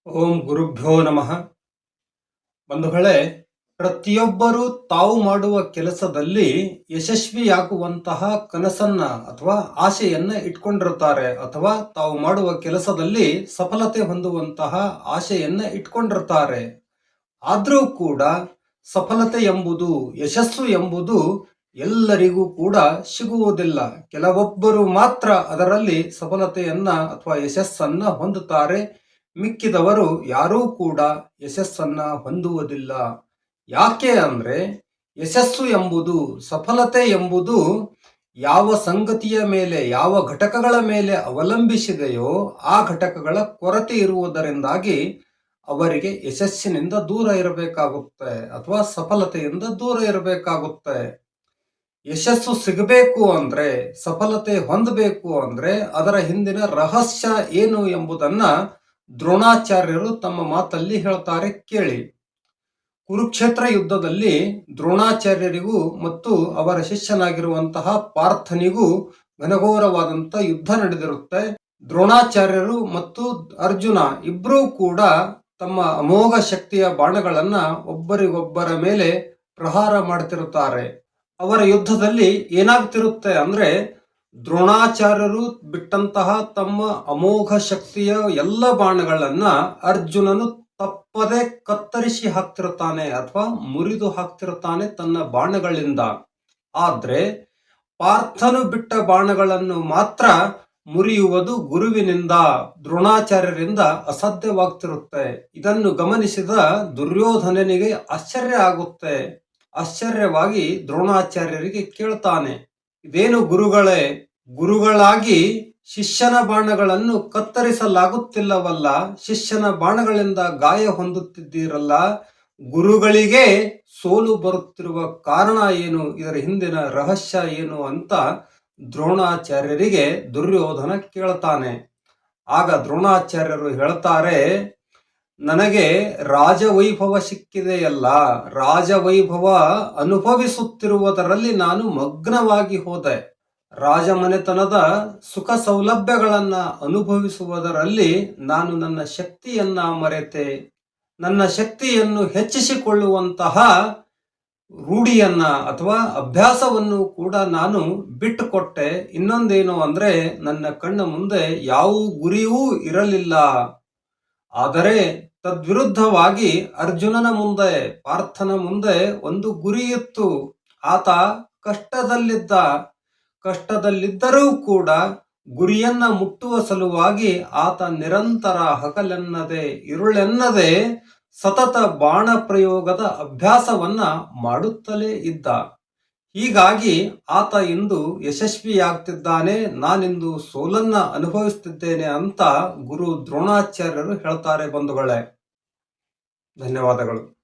ಓಂ ಗುರುಭ್ಯೋ ನಮಃ. ಬಂಧುಗಳೇ, ಪ್ರತಿಯೊಬ್ಬರೂ ತಾವು ಮಾಡುವ ಕೆಲಸದಲ್ಲಿ ಯಶಸ್ವಿಯಾಗುವಂತಹ ಕನಸನ್ನ ಅಥವಾ ಆಶೆಯನ್ನ ಇಟ್ಕೊಂಡಿರ್ತಾರೆ, ಅಥವಾ ತಾವು ಮಾಡುವ ಕೆಲಸದಲ್ಲಿ ಸಫಲತೆ ಹೊಂದುವಂತಹ ಆಶೆಯನ್ನ ಇಟ್ಕೊಂಡಿರ್ತಾರೆ. ಆದರೂ ಕೂಡ ಸಫಲತೆ ಎಂಬುದು, ಯಶಸ್ಸು ಎಂಬುದು ಎಲ್ಲರಿಗೂ ಕೂಡ ಸಿಗುವುದಿಲ್ಲ. ಕೆಲವೊಬ್ಬರು ಮಾತ್ರ ಅದರಲ್ಲಿ ಸಫಲತೆಯನ್ನ ಅಥವಾ ಯಶಸ್ಸನ್ನ ಹೊಂದುತ್ತಾರೆ. ಮಿಕ್ಕಿದವರು ಯಾರೂ ಕೂಡ ಯಶಸ್ಸನ್ನ ಹೊಂದುವುದಿಲ್ಲ. ಯಾಕೆ ಅಂದ್ರೆ, ಯಶಸ್ಸು ಎಂಬುದು, ಸಫಲತೆ ಎಂಬುದು ಯಾವ ಸಂಗತಿಯ ಮೇಲೆ, ಯಾವ ಘಟಕಗಳ ಮೇಲೆ ಅವಲಂಬಿಸಿದೆಯೋ ಆ ಘಟಕಗಳ ಕೊರತೆ ಇರುವುದರಿಂದಾಗಿ ಅವರಿಗೆ ಯಶಸ್ಸಿನಿಂದ ದೂರ ಇರಬೇಕಾಗುತ್ತೆ ಅಥವಾ ಸಫಲತೆಯಿಂದ ದೂರ ಇರಬೇಕಾಗುತ್ತೆ. ಯಶಸ್ಸು ಸಿಗಬೇಕು ಅಂದ್ರೆ, ಸಫಲತೆ ಹೊಂದಬೇಕು ಅಂದ್ರೆ ಅದರ ಹಿಂದಿನ ರಹಸ್ಯ ಏನು ಎಂಬುದನ್ನ ದ್ರೋಣಾಚಾರ್ಯರು ತಮ್ಮ ಮಾತಲ್ಲಿ ಹೇಳ್ತಾರೆ, ಕೇಳಿ. ಕುರುಕ್ಷೇತ್ರ ಯುದ್ಧದಲ್ಲಿ ದ್ರೋಣಾಚಾರ್ಯರಿಗೂ ಮತ್ತು ಅವರ ಶಿಷ್ಯನಾಗಿರುವಂತಹ ಪಾರ್ಥನಿಗೂ ಘನಘೋರವಾದಂತ ಯುದ್ಧ ನಡೆದಿರುತ್ತೆ. ದ್ರೋಣಾಚಾರ್ಯರು ಮತ್ತು ಅರ್ಜುನ ಇಬ್ಬರೂ ಕೂಡ ತಮ್ಮ ಅಮೋಘ ಶಕ್ತಿಯ ಬಾಣಗಳನ್ನ ಒಬ್ಬರಿಗೊಬ್ಬರ ಮೇಲೆ ಪ್ರಹಾರ ಮಾಡ್ತಿರುತ್ತಾರೆ. ಅವರ ಯುದ್ಧದಲ್ಲಿ ಏನಾಗ್ತಿರುತ್ತೆ ಅಂದ್ರೆ, ದ್ರೋಣಾಚಾರ್ಯರು ಬಿಟ್ಟಂತಹ ತಮ್ಮ ಅಮೋಘ ಶಕ್ತಿಯ ಎಲ್ಲ ಬಾಣಗಳನ್ನ ಅರ್ಜುನನು ತಪ್ಪದೆ ಕತ್ತರಿಸಿ ಹಾಕ್ತಿರುತ್ತಾನೆ ಅಥವಾ ಮುರಿದು ಹಾಕ್ತಿರುತ್ತಾನೆ ತನ್ನ ಬಾಣಗಳಿಂದ. ಆದ್ರೆ ಪಾರ್ಥನು ಬಿಟ್ಟ ಬಾಣಗಳನ್ನು ಮಾತ್ರ ಮುರಿಯುವುದು ಗುರುವಿನಿಂದ, ದ್ರೋಣಾಚಾರ್ಯರಿಂದ ಅಸಾಧ್ಯವಾಗ್ತಿರುತ್ತೆ. ಇದನ್ನು ಗಮನಿಸಿದ ದುರ್ಯೋಧನನಿಗೆ ಆಶ್ಚರ್ಯ ಆಗುತ್ತೆ. ಆಶ್ಚರ್ಯವಾಗಿ ದ್ರೋಣಾಚಾರ್ಯರಿಗೆ ಕೇಳ್ತಾನೆ, ಇದೇನು ಗುರುಗಳೇ, ಗುರುಗಳಾಗಿ ಶಿಷ್ಯನ ಬಾಣಗಳನ್ನು ಕತ್ತರಿಸಲಾಗುತ್ತಿಲ್ಲವಲ್ಲ, ಶಿಷ್ಯನ ಬಾಣಗಳಿಂದ ಗಾಯ ಹೊಂದುತ್ತಿದ್ದೀರಲ್ಲ, ಗುರುಗಳಿಗೆ ಸೋಲು ಬರುತ್ತಿರುವ ಕಾರಣ ಏನು, ಇದರ ಹಿಂದಿನ ರಹಸ್ಯ ಏನು ಅಂತ ದ್ರೋಣಾಚಾರ್ಯರಿಗೆ ದುರ್ಯೋಧನ ಕೇಳ್ತಾನೆ. ಆಗ ದ್ರೋಣಾಚಾರ್ಯರು ಹೇಳ್ತಾರೆ, ನನಗೆ ರಾಜವೈಭವ ಸಿಕ್ಕಿದೆಯಲ್ಲ, ರಾಜವೈಭವ ಅನುಭವಿಸುತ್ತಿರುವುದರಲ್ಲಿ ನಾನು ಮಗ್ನವಾಗಿ ಹೋದೆ. ರಾಜಮನೆತನದ ಸುಖ ಸೌಲಭ್ಯಗಳನ್ನ ಅನುಭವಿಸುವುದರಲ್ಲಿ ನಾನು ನನ್ನ ಶಕ್ತಿಯನ್ನ ಮರೆತೆ. ನನ್ನ ಶಕ್ತಿಯನ್ನು ಹೆಚ್ಚಿಸಿಕೊಳ್ಳುವಂತಹ ರೂಢಿಯನ್ನ ಅಥವಾ ಅಭ್ಯಾಸವನ್ನು ಕೂಡ ನಾನು ಬಿಟ್ಟುಕೊಟ್ಟೆ. ಇನ್ನೊಂದೇನು ಅಂದ್ರೆ, ನನ್ನ ಕಣ್ಣ ಮುಂದೆ ಯಾವ ಗುರಿಯೂ ಇರಲಿಲ್ಲ. ಆದರೆ ತದ್ವಿರುದ್ಧವಾಗಿ ಅರ್ಜುನನ ಮುಂದೆ, ಪಾರ್ಥನ ಮುಂದೆ ಒಂದು ಗುರಿ ಇತ್ತು. ಆತ ಕಷ್ಟದಲ್ಲಿದ್ದ. ಕಷ್ಟದಲ್ಲಿದ್ದರೂ ಕೂಡ ಗುರಿಯನ್ನ ಮುಟ್ಟುವ ಸಲುವಾಗಿ ಆತ ನಿರಂತರ ಹಗಲೆನ್ನದೆ ಇರುಳೆನ್ನದೆ ಸತತ ಬಾಣ ಪ್ರಯೋಗದ ಅಭ್ಯಾಸವನ್ನ ಮಾಡುತ್ತಲೇ ಇದ್ದ. ಹೀಗಾಗಿ ಆತ ಇಂದು ಯಶಸ್ವಿಯಾಗ್ತಿದ್ದಾನೆ, ನಾನಿಂದು ಸೋಲನ್ನ ಅನುಭವಿಸುತ್ತಿದ್ದೇನೆ ಅಂತ ಗುರು ದ್ರೋಣಾಚಾರ್ಯರು ಹೇಳ್ತಾರೆ. ಬಂಧುಗಳೇ, ಧನ್ಯವಾದಗಳು.